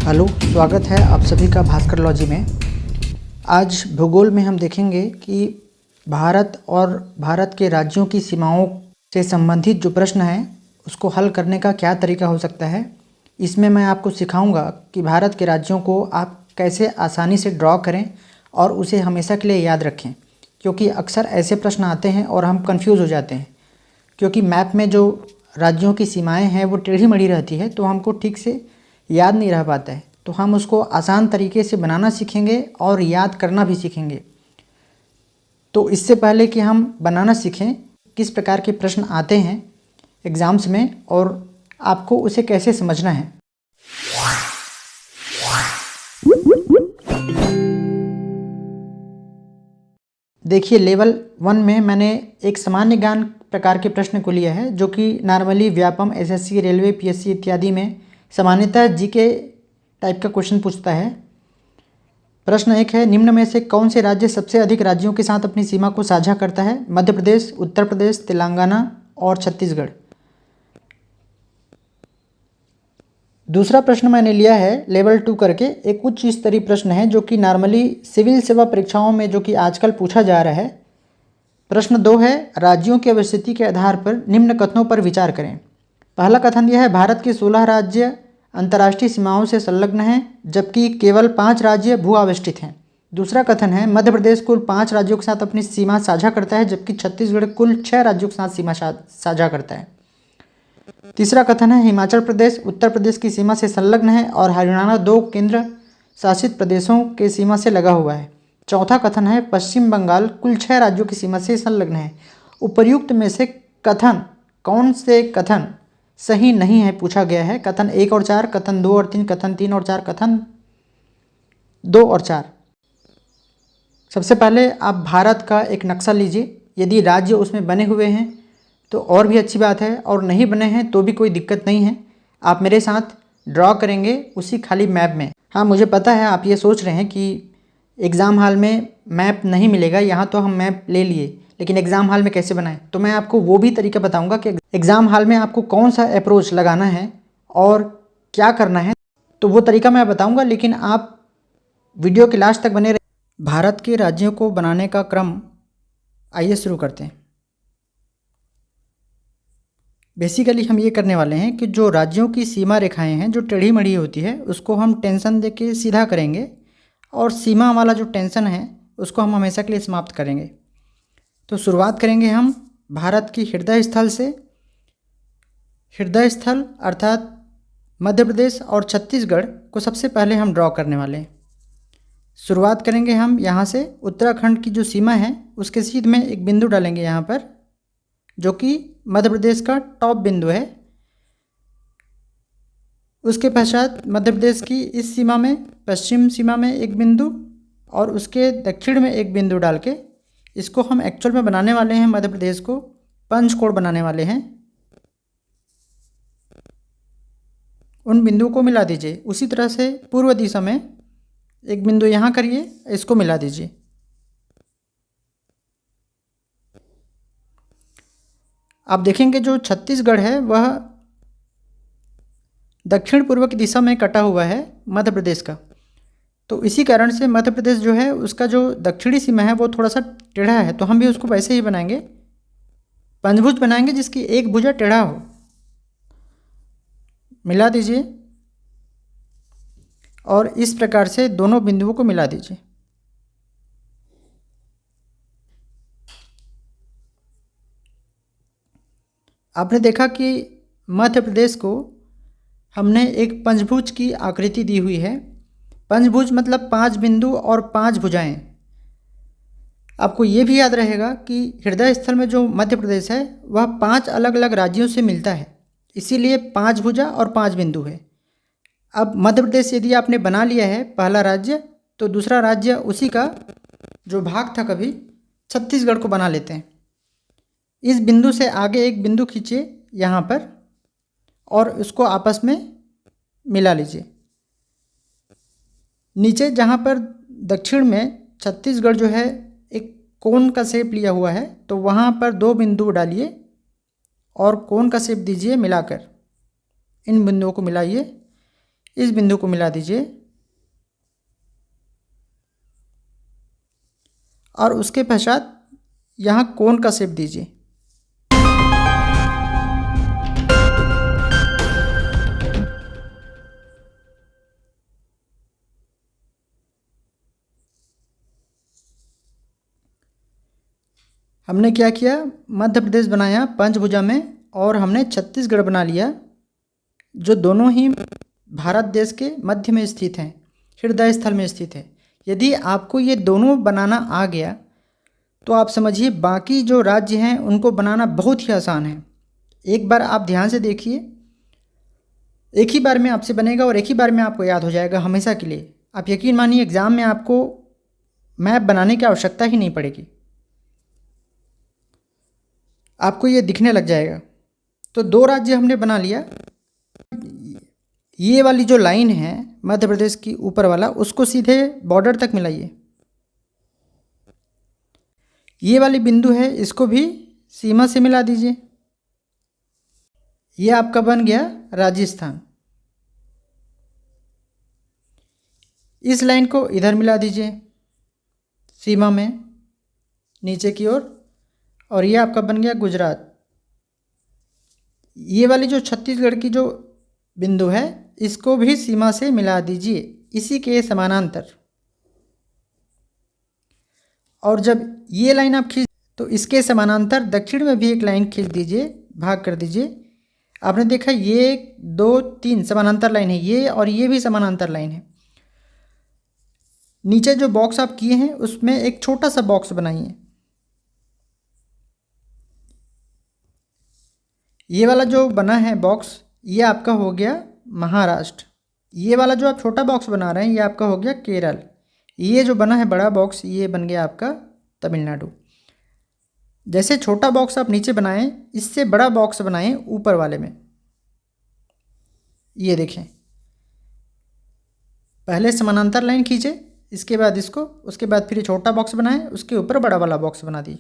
Hello, स्वागत है आप सभी का भास्कर लॉजी में। आज भूगोल में हम देखेंगे कि भारत और भारत के राज्यों की सीमाओं से संबंधित जो प्रश्न हैं उसको हल करने का क्या तरीका हो सकता है। इसमें मैं आपको सिखाऊंगा कि भारत के राज्यों को आप कैसे आसानी से ड्रॉ करें और उसे हमेशा के लिए याद रखें, क्योंकि अक्सर ऐसे प्रश्न आते हैं और हम कंफ्यूज हो जाते हैं, क्योंकि मैप में जो राज्यों की सीमाएं हैं वो टेढ़ी मेढ़ी रहती है, तो हमको ठीक से याद नहीं रह पाता है। तो हम उसको आसान तरीके से बनाना सीखेंगे और याद करना भी सीखेंगे। तो इससे पहले कि हम बनाना सीखें, किस प्रकार के प्रश्न आते हैं एग्ज़ाम्स में और आपको उसे कैसे समझना है। देखिए, लेवल 1 में मैंने एक सामान्य ज्ञान प्रकार के प्रश्न को लिया है, जो कि normally Vyapam, SSC, railway, PSC इत्यादि में सामान्यतः जीके टाइप का क्वेश्चन पूछता है। प्रश्न 1 है, निम्न में से कौन से राज्य सबसे अधिक राज्यों के साथ अपनी सीमा को साझा करता है? मध्य प्रदेश, उत्तर प्रदेश, तेलंगाना और छत्तीसगढ़। दूसरा प्रश्न मैंने लिया है लेवल 2 करके, एक उच्च स्तरीय प्रश्न है जो कि नॉर्मली सिविल सेवा परीक्षाओं में जो कि आजकल पूछा जा रहा है। प्रश्न 2 है, राज्यों की अवस्थिति के आधार पर निम्न कथनों पर विचार करें। पहला कथन यह है, भारत के 16 राज्य अंतर्राष्ट्रीय सीमाओं से संलग्न हैं, जबकि केवल 5 राज्य भू आवेष्टित हैं। दूसरा कथन है, मध्य प्रदेश कुल 5 राज्यों के साथ अपनी सीमा साझा करता है, जबकि छत्तीसगढ़ कुल 6 राज्यों के साथ सीमा साझा करता है। तीसरा कथन है, हिमाचल प्रदेश उत्तर प्रदेश की सीमा से संलग्न है और हरियाणा 2 केंद्र शासित प्रदेशों के सीमा से लगा हुआ है। चौथा कथन है, पश्चिम बंगाल कुल 6 राज्यों की सीमा से संलग्न है। उपर्युक्त में से कथन कौन से कथन सही नहीं है पूछा गया है। कथन 1 और 4, कथन 2 और 3, कथन 3 और 4, कथन 2 और 4। सबसे पहले आप भारत का एक नक्शा लीजिए। यदि राज्य उसमें बने हुए हैं तो और भी अच्छी बात है, और नहीं बने हैं तो भी कोई दिक्कत नहीं है। आप मेरे साथ ड्रॉ करेंगे उसी खाली मैप में। हाँ, मुझे पता है आप ये सोच रहे हैं कि एग्ज़ाम हॉल में मैप नहीं मिलेगा, यहाँ तो हम मैप ले लिए, लेकिन एग्ज़ाम हॉल में कैसे बनाएं। तो मैं आपको वो भी तरीका बताऊंगा कि एग्ज़ाम हॉल में आपको कौन सा अप्रोच लगाना है और क्या करना है, तो वो तरीका मैं बताऊंगा, लेकिन आप वीडियो के लास्ट तक बने रहिए। भारत के राज्यों को बनाने का क्रम आइए शुरू करते हैं। बेसिकली हम ये करने वाले हैं कि जो राज्यों की सीमा रेखाएं हैं जो टेढ़ी मढ़ी होती है उसको हम टेंशन दे के सीधा करेंगे, और सीमा वाला जो टेंशन है उसको हम हमेशा के लिए समाप्त करेंगे। तो शुरुआत करेंगे हम भारत की हृदय स्थल से। हृदय स्थल अर्थात मध्य प्रदेश और छत्तीसगढ़ को सबसे पहले हम ड्रॉ करने वाले हैं। शुरुआत करेंगे हम यहाँ से। उत्तराखंड की जो सीमा है उसके सीध में एक बिंदु डालेंगे यहाँ पर, जो कि मध्य प्रदेश का टॉप बिंदु है। उसके पश्चात मध्य प्रदेश की इस सीमा में, पश्चिम सीमा में एक बिंदु, और उसके दक्षिण में एक बिंदु डाल के इसको हम एक्चुअल में बनाने वाले हैं। मध्य प्रदेश को पंचकोण बनाने वाले हैं। उन बिंदुओं को मिला दीजिए। उसी तरह से पूर्व दिशा में एक बिंदु यहाँ करिए, इसको मिला दीजिए। आप देखेंगे जो छत्तीसगढ़ है वह दक्षिण पूर्व की दिशा में कटा हुआ है मध्य प्रदेश का। तो इसी कारण से मध्य प्रदेश जो है उसका जो दक्षिणी सीमा है वो थोड़ा सा टेढ़ा है, तो हम भी उसको वैसे ही बनाएंगे। पंचभुज बनाएंगे जिसकी एक भुजा टेढ़ा हो। मिला दीजिए और इस प्रकार से दोनों बिंदुओं को मिला दीजिए। आपने देखा कि मध्य प्रदेश को हमने एक पंचभुज की आकृति दी हुई है। पंचभुज मतलब 5 बिंदु और 5 भुजाएं। आपको ये भी याद रहेगा कि हृदय स्थल में जो मध्य प्रदेश है वह 5 अलग अलग राज्यों से मिलता है, इसीलिए 5 भुजा और 5 बिंदु है। अब मध्य प्रदेश यदि आपने बना लिया है पहला राज्य, तो दूसरा राज्य उसी का जो भाग था कभी, छत्तीसगढ़ को बना लेते हैं। इस बिंदु से आगे एक बिंदु खींचिए यहाँ पर और उसको आपस में मिला लीजिए। नीचे जहाँ पर दक्षिण में छत्तीसगढ़ जो है एक कोन का शेप लिया हुआ है, तो वहाँ पर 2 बिंदु डालिए और कोन का शेप दीजिए मिलाकर। इन बिंदुओं को मिलाइए। इस बिंदु को मिला दीजिए और उसके पश्चात यहाँ कोण का शेप दीजिए। हमने क्या किया, मध्य प्रदेश बनाया पंचभुजा में और हमने छत्तीसगढ़ बना लिया, जो दोनों ही भारत देश के मध्य में स्थित हैं, हृदय स्थल में स्थित है। यदि आपको ये दोनों बनाना आ गया तो आप समझिए बाकी जो राज्य हैं उनको बनाना बहुत ही आसान है। एक बार आप ध्यान से देखिए, एक ही बार में आपसे बनेगा और एक ही बार में आपको याद हो जाएगा हमेशा के लिए। आप यकीन मानिए एग्ज़ाम में आपको मैप बनाने की आवश्यकता ही नहीं पड़ेगी, आपको ये दिखने लग जाएगा। तो दो राज्य हमने बना लिया। ये वाली जो लाइन है मध्य प्रदेश की ऊपर वाला, उसको सीधे बॉर्डर तक मिलाइए। ये वाली बिंदु है, इसको भी सीमा से मिला दीजिए। ये आपका बन गया राजस्थान। इस लाइन को इधर मिला दीजिए सीमा में नीचे की ओर, और ये आपका बन गया गुजरात। ये वाली जो छत्तीसगढ़ की जो बिंदु है इसको भी सीमा से मिला दीजिए इसी के समानांतर। और जब ये लाइन आप खींच तो इसके समानांतर दक्षिण में भी एक लाइन खींच दीजिए, भाग कर दीजिए। आपने देखा ये 2 3 समानांतर लाइन है, ये और ये भी समानांतर लाइन है। नीचे जो बॉक्स आप किए हैं उसमें एक छोटा सा बॉक्स बनाइए। ये वाला जो बना है बॉक्स, ये आपका हो गया महाराष्ट्र। ये वाला जो आप छोटा बॉक्स बना रहे हैं ये आपका हो गया केरल। ये जो बना है बड़ा बॉक्स, ये बन गया आपका तमिलनाडु। जैसे छोटा बॉक्स आप नीचे बनाएं, इससे बड़ा बॉक्स बनाएं ऊपर वाले में। ये देखें, पहले समानांतर लाइन खींचे, इसके बाद इसको, उसके बाद फिर छोटा बॉक्स बनाएं, उसके ऊपर बड़ा वाला बॉक्स बना दिए।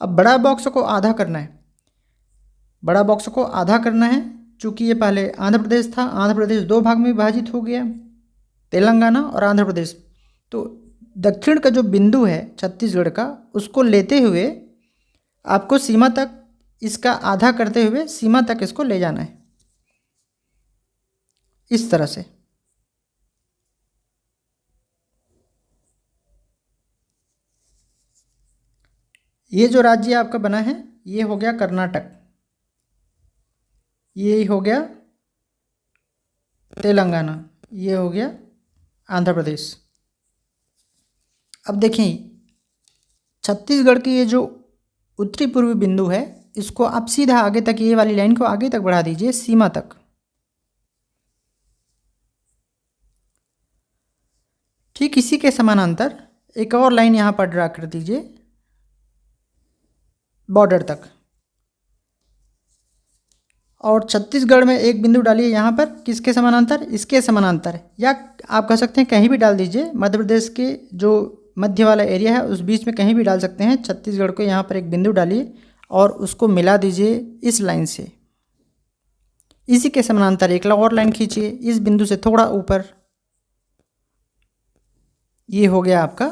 अब बड़ा बॉक्स को आधा करना है, बड़ा बॉक्स को आधा करना है। चूँकि ये पहले आंध्र प्रदेश था, आंध्र प्रदेश 2 भाग में विभाजित हो गया, तेलंगाना और आंध्र प्रदेश। तो दक्षिण का जो बिंदु है छत्तीसगढ़ का, उसको लेते हुए आपको सीमा तक, इसका आधा करते हुए सीमा तक इसको ले जाना है, इस तरह से। ये जो राज्य आपका बना है ये हो गया कर्नाटक, ये हो गया तेलंगाना, ये हो गया आंध्र प्रदेश। अब देखें छत्तीसगढ़ की ये जो उत्तरी पूर्वी बिंदु है, इसको आप सीधा आगे तक, ये वाली लाइन को आगे तक बढ़ा दीजिए सीमा तक। ठीक इसी के समानांतर एक और लाइन यहाँ पर ड्रा कर दीजिए बॉर्डर तक। और छत्तीसगढ़ में एक बिंदु डालिए यहाँ पर, किसके समानांतर, इसके समानांतर, या आप कह सकते हैं कहीं भी डाल दीजिए। मध्य प्रदेश के जो मध्य वाला एरिया है उस बीच में कहीं भी डाल सकते हैं। छत्तीसगढ़ को यहाँ पर एक बिंदु डालिए और उसको मिला दीजिए इस लाइन से। इसी के समानांतर एक और लाइन खींचिए इस बिंदु से थोड़ा ऊपर। ये हो गया आपका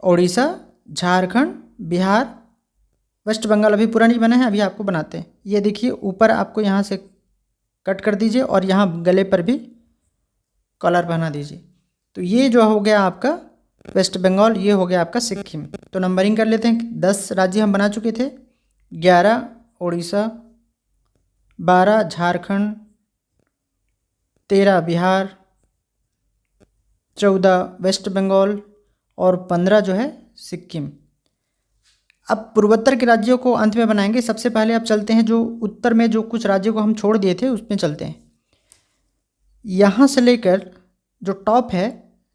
उड़ीसा, झारखंड, बिहार, वेस्ट बंगाल। अभी पूरा नहीं बना है, अभी आपको बनाते हैं। ये देखिए ऊपर आपको यहाँ से कट कर दीजिए और यहाँ गले पर भी कॉलर बना दीजिए। तो ये जो हो गया आपका वेस्ट बंगाल, ये हो गया आपका सिक्किम। तो नंबरिंग कर लेते हैं। 10 राज्य हम बना चुके थे, 11 उड़ीसा, 12 झारखंड, 13 बिहार, 14 वेस्ट बंगाल और 15 जो है सिक्किम। अब पूर्वोत्तर के राज्यों को अंत में बनाएंगे। सबसे पहले अब चलते हैं जो उत्तर में जो कुछ राज्यों को हम छोड़ दिए थे उसमें चलते हैं। यहाँ से लेकर जो टॉप है,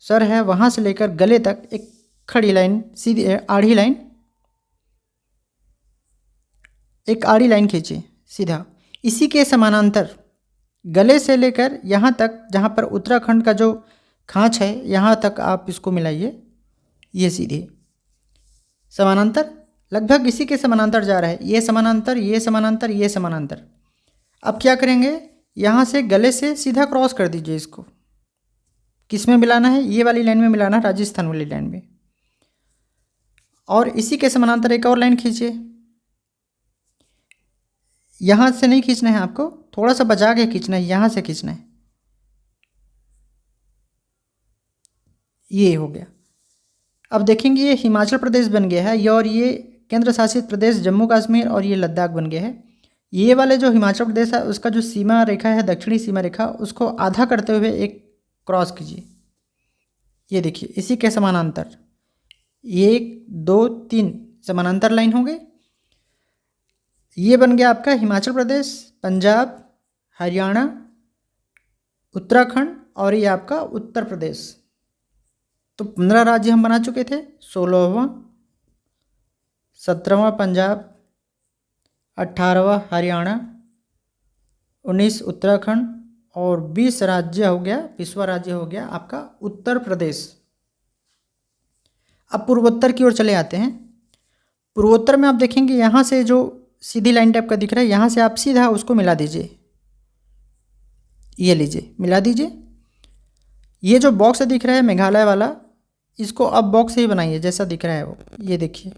सर है, वहाँ से लेकर गले तक एक खड़ी लाइन, सीधी आड़ी लाइन, एक आड़ी लाइन खींचिए सीधा। इसी के समानांतर गले से लेकर यहाँ तक, जहाँ पर उत्तराखंड का जो खांच है, यहाँ तक आप इसको मिलाइए। ये सीधे समानांतर, लगभग इसी के समानांतर जा रहा है। ये समानांतर, ये समानांतर, ये समानांतर। अब क्या करेंगे, यहाँ से गले से सीधा क्रॉस कर दीजिए इसको। किस में मिलाना है? ये वाली लाइन में मिलाना है, राजस्थान वाली लाइन में। और इसी के समानांतर एक और लाइन खींचिए। यहाँ से नहीं खींचना है आपको, थोड़ा सा बचा के खींचना है, यहाँ से खींचना है। ये हो गया। अब देखेंगे ये हिमाचल प्रदेश बन गया है, और ये केंद्र शासित प्रदेश जम्मू कश्मीर और ये लद्दाख बन गया है। ये वाले जो हिमाचल प्रदेश है उसका जो सीमा रेखा है, दक्षिणी सीमा रेखा, उसको आधा करते हुए एक क्रॉस कीजिए। ये देखिए इसी के समानांतर 1 2 3 समानांतर लाइन हो गई। ये बन गया आपका हिमाचल प्रदेश, पंजाब, हरियाणा, उत्तराखंड और ये आपका उत्तर प्रदेश। तो 15 राज्य हम बना चुके थे। 16वां, 17वां पंजाब, 18वां हरियाणा, 19 उत्तराखंड और 20 राज्य हो गया, 20वां राज्य हो गया आपका उत्तर प्रदेश। अब पूर्वोत्तर की ओर चले आते हैं। पूर्वोत्तर में आप देखेंगे यहाँ से जो सीधी लाइन टाइप का दिख रहा है, यहाँ से आप सीधा उसको मिला दीजिए। ये लीजिए, मिला दीजिए। ये जो बॉक्स दिख रहा है मेघालय वाला, इसको अब बॉक्स ही बनाइए जैसा दिख रहा है वो। ये देखिए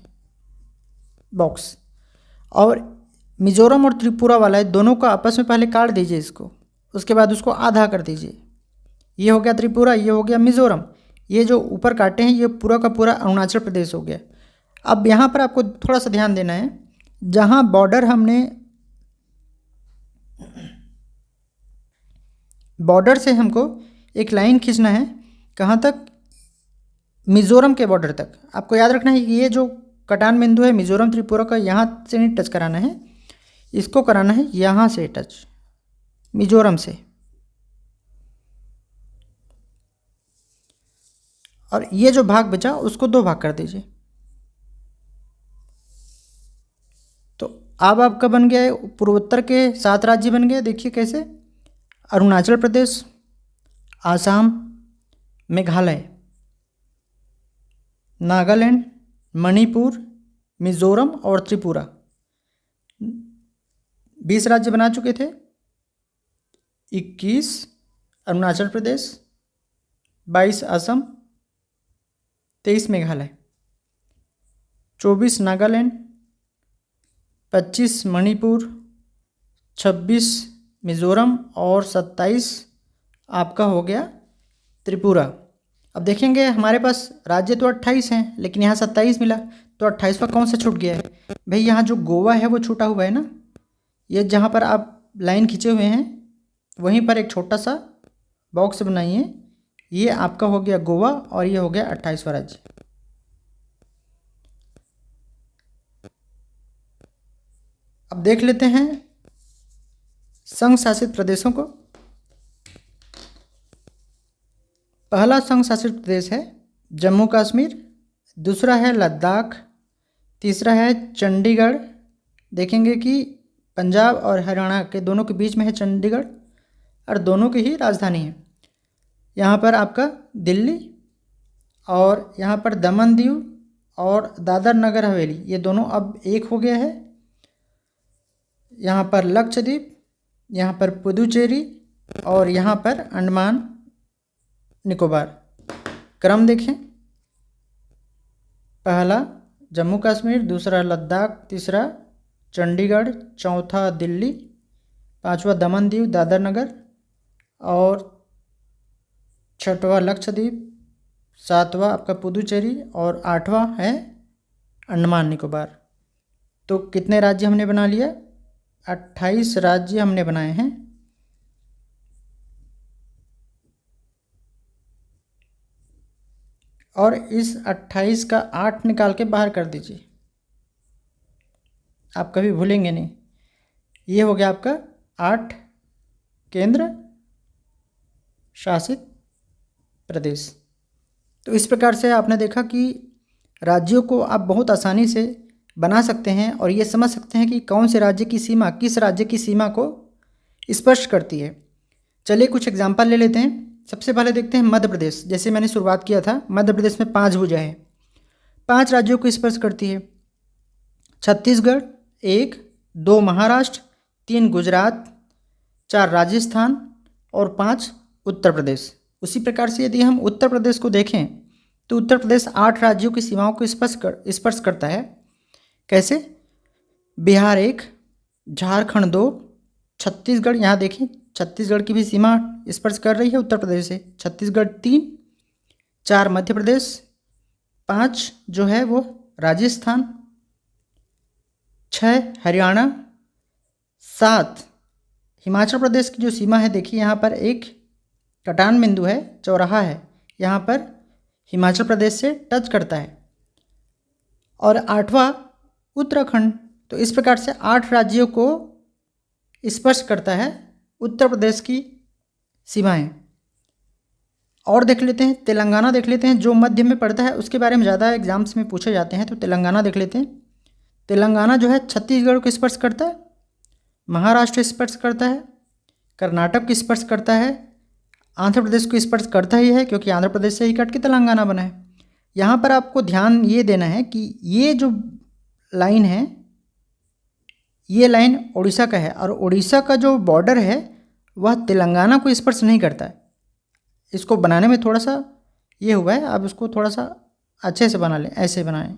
बॉक्स। और मिजोरम और त्रिपुरा वाला है, दोनों को आपस में पहले काट दीजिए इसको, उसके बाद उसको आधा कर दीजिए। ये हो गया त्रिपुरा, ये हो गया मिजोरम। ये जो ऊपर काटे हैं ये पूरा का पूरा अरुणाचल प्रदेश हो गया। अब यहाँ पर आपको थोड़ा सा ध्यान देना है, जहाँ बॉर्डर से हमको एक लाइन खींचना है। कहाँ तक? मिजोरम के बॉर्डर तक। आपको याद रखना है कि ये जो कटान बिंदु है मिजोरम त्रिपुरा का, यहाँ से नहीं टच कराना है, इसको कराना है यहाँ से टच, मिजोरम से। और ये जो भाग बचा उसको 2 भाग कर दीजिए। तो अब आपका बन गया है पूर्वोत्तर के 7 राज्य बन गए। देखिए कैसे: अरुणाचल प्रदेश, आसाम, मेघालय, नागालैंड, मणिपुर, मिजोरम और त्रिपुरा। 20 राज्य बना चुके थे। 21 अरुणाचल प्रदेश, 22 असम, 23 मेघालय, 24 नागालैंड, 25 मणिपुर, 26 मिजोरम और 27 आपका हो गया त्रिपुरा। अब देखेंगे हमारे पास राज्य तो 28 हैं, लेकिन यहाँ 27 मिला, तो 28वां कौन सा छूट गया है? भाई यहाँ जो गोवा है वो छूटा हुआ है ना। ये जहाँ पर आप लाइन खींचे हुए हैं वहीं पर एक छोटा सा बॉक्स बनाइए। ये आपका हो गया गोवा और ये हो गया 28वां राज्य। अब देख लेते हैं संघ शासित प्रदेशों को। पहला संघ शासित प्रदेश है जम्मू कश्मीर, दूसरा है लद्दाख, तीसरा है चंडीगढ़। देखेंगे कि पंजाब और हरियाणा के दोनों के बीच में है चंडीगढ़ और दोनों की ही राजधानी है। यहाँ पर आपका दिल्ली और यहाँ पर दमन दीव और दादर नगर हवेली, ये दोनों अब एक हो गया है। यहाँ पर लक्षद्वीप, यहाँ पर पुदुचेरी और यहाँ पर अंडमान निकोबार। क्रम देखें: पहला जम्मू कश्मीर, दूसरा लद्दाख, तीसरा चंडीगढ़, चौथा दिल्ली, पांचवा दमन दीव दादर नगर और छठवां लक्षद्वीप, सातवां आपका पुदुचेरी और आठवां है अंडमान निकोबार। तो कितने राज्य हमने बना लिया? 28 राज्य हमने बनाए हैं। और इस 28 का 8 निकाल के बाहर कर दीजिए, आप कभी भूलेंगे नहीं। ये हो गया आपका 8 केंद्र शासित प्रदेश। तो इस प्रकार से आपने देखा कि राज्यों को आप बहुत आसानी से बना सकते हैं और ये समझ सकते हैं कि कौन से राज्य की सीमा किस राज्य की सीमा को स्पष्ट करती है। चलिए कुछ एग्जाम्पल ले लेते हैं। सबसे पहले देखते हैं मध्य प्रदेश। जैसे मैंने शुरुआत किया था, मध्य प्रदेश में 5 भुजा है, 5 राज्यों को स्पर्श करती है। छत्तीसगढ़ 1, 2 महाराष्ट्र, 3 गुजरात, 4 राजस्थान और 5 उत्तर प्रदेश। उसी प्रकार से यदि हम उत्तर प्रदेश को देखें तो उत्तर प्रदेश 8 राज्यों की सीमाओं को स्पर्श करता है। कैसे? बिहार 1, झारखंड 2, छत्तीसगढ़, यहाँ देखिए छत्तीसगढ़ की भी सीमा स्पर्श कर रही है उत्तर प्रदेश से, छत्तीसगढ़ 3, 4 मध्य प्रदेश, 5 जो है वो राजस्थान, 6 हरियाणा, 7 हिमाचल प्रदेश की जो सीमा है देखिए यहाँ पर एक कटान बिंदु है, चौराहा है, यहाँ पर हिमाचल प्रदेश से टच करता है, और 8वां उत्तराखंड। तो इस प्रकार से 8 राज्यों को स्पर्श करता है उत्तर प्रदेश की सीमाएं। और देख लेते हैं तेलंगाना, देख लेते हैं जो मध्य में पड़ता है, उसके बारे में ज़्यादा एग्जाम्स में पूछे जाते हैं। तो तेलंगाना देख लेते हैं। तेलंगाना जो है छत्तीसगढ़ को स्पर्श करता है, महाराष्ट्र स्पर्श करता है, कर्नाटक को स्पर्श करता है, आंध्र प्रदेश को स्पर्श करता ही है क्योंकि आंध्र प्रदेश से ही कट के तेलंगाना बना है। यहाँ पर आपको ध्यान ये देना है कि ये जो लाइन है, ये लाइन उड़ीसा का है, और उड़ीसा का जो बॉर्डर है वह तेलंगाना को स्पर्श नहीं करता है। इसको बनाने में थोड़ा सा ये हुआ है, आप इसको थोड़ा सा अच्छे से बना लें, ऐसे बनाएं,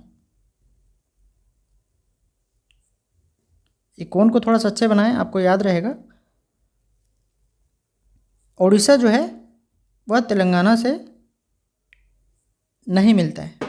इकोन को थोड़ा सा अच्छे बनाएं, आपको याद रहेगा। उड़ीसा जो है वह तेलंगाना से नहीं मिलता है।